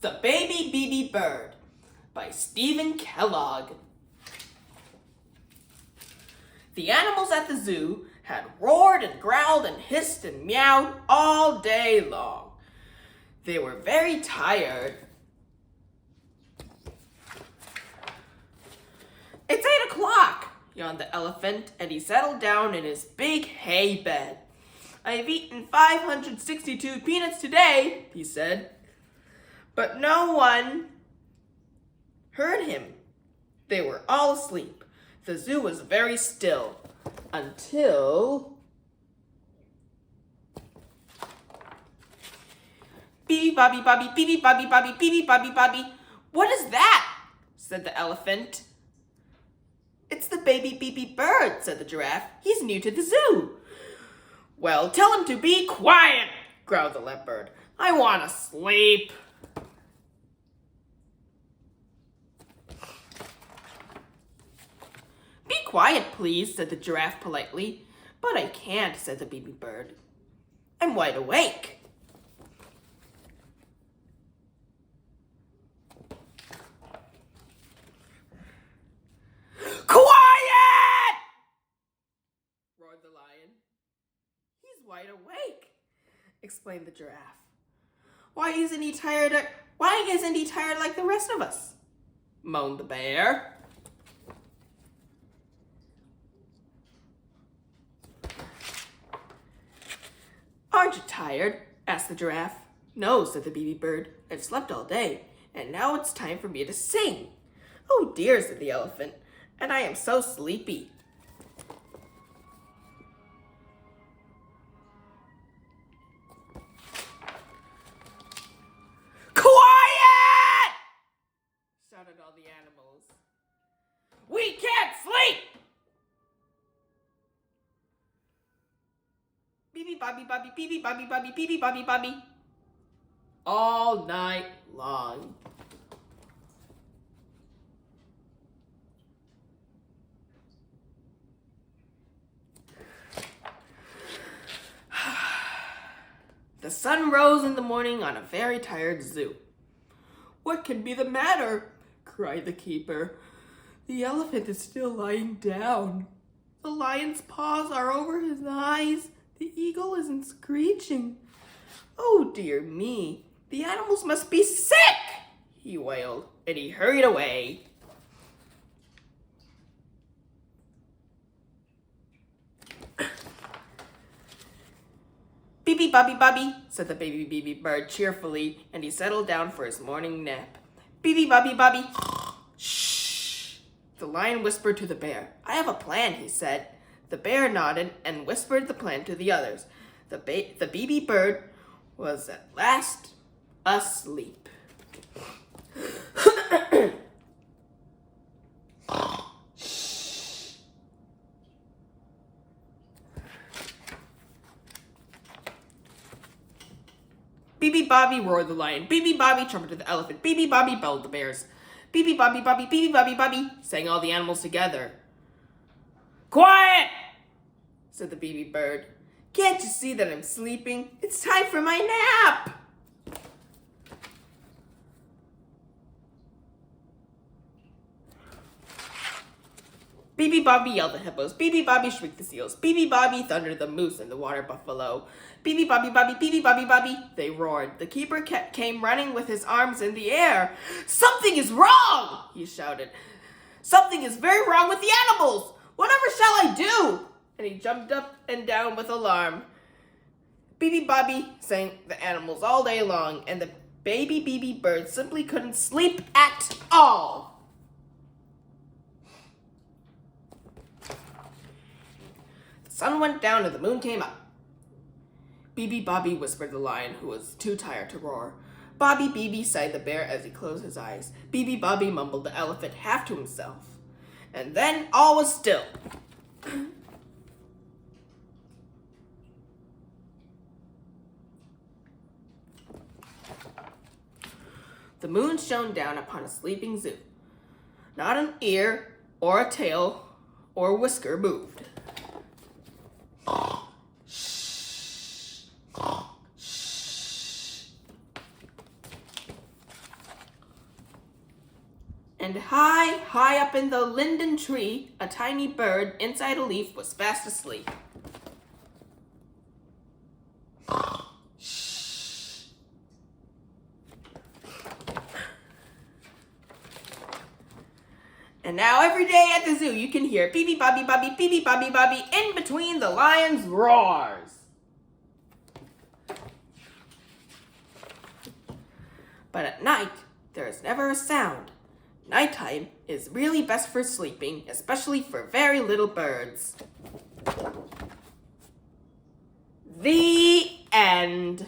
The Baby BeeBee Bird by Stephen Kellogg. The animals at the zoo had roared and growled and hissed and meowed all day long. They were very tired. "It's 8 o'clock, yawned the elephant, and he settled down in his big hay bed. "I've eaten 562 peanuts today," he said. But no one heard him. They were all asleep. The zoo was very still until... "BeeBee Bobby Bobby, BeeBee Bobby Bobby, BeeBee Bobby Bobby. What is that?" said the elephant. "It's the baby BeeBee bird," said the giraffe. "He's new to the zoo." "Well, tell him to be quiet," growled the leopard. "I want to sleep." "Be quiet, please," said the giraffe politely. "But I can't," said the BeeBee bird. "I'm wide awake." "Quiet!" roared the lion. "He's wide awake," explained the giraffe. Why isn't he tired like the rest of us?" moaned the bear. "Aren't you tired?" asked the giraffe. "No," said the BeeBee bird. "I've slept all day, and now it's time for me to sing." "Oh dear," said the elephant, "and I am so sleepy." "Quiet!" shouted all the animals. "We can't sleep!" "BeeBee Bobby Bobby, BeeBee Bobby Bobby, BeeBee Bobby Bobby," all night long. The sun rose in the morning on a very tired zoo. "What can be the matter?" cried the keeper. "The elephant is still lying down. The lion's paws are over his eyes. The eagle isn't screeching. Oh dear me, the animals must be sick," he wailed, and he hurried away. "BeeBee Bobby Bobby," said the baby BeeBee bird cheerfully, and he settled down for his morning nap. "BeeBee Bobby Bobby." "Shh," the lion whispered to the bear. "I have a plan," he said. The bear nodded and whispered the plan to the others. The BeeBee bird was at last asleep. "BeeBee Bobby," roared the lion. "BeeBee Bobby," trumpeted the elephant. "BeeBee Bobby," bellowed the bears. "BeeBee Bobby Bobby, BeeBee Bobby Bobby," sang all the animals together. "Quiet!" said the BeeBee bird. "Can't you see that I'm sleeping? It's time for my nap!" "BeeBee Bobby," yelled the hippos. "BeeBee Bobby," shrieked the seals. "BeeBee Bobby," thundered the moose and the water buffalo. "BeeBee Bobby Bobby, BeeBee Bobby Bobby," they roared. The keeper came running with his arms in the air. "Something is wrong!" he shouted. "Something is very wrong with the animals! Whatever shall I do?" And he jumped up and down with alarm. BeeBee Bobby sang the animals all day long, and the baby BeeBee bird simply couldn't sleep at all. The sun went down and the moon came up. "BeeBee Bobby," whispered the lion, who was too tired to roar. "Bobby BeeBee," sighed the bear as he closed his eyes. "BeeBee Bobby," mumbled the elephant, half to himself. And then all was still. The moon shone down upon a sleeping zoo. Not an ear or a tail or whisker moved. And high, high up in the linden tree, a tiny bird inside a leaf was fast asleep. Shh. And now every day at the zoo you can hear BeeBee Bobby Bobby, BeeBee Bobby Bobby in between the lion's roars. But at night, there is never a sound. Nighttime is really best for sleeping, especially for very little birds. The end.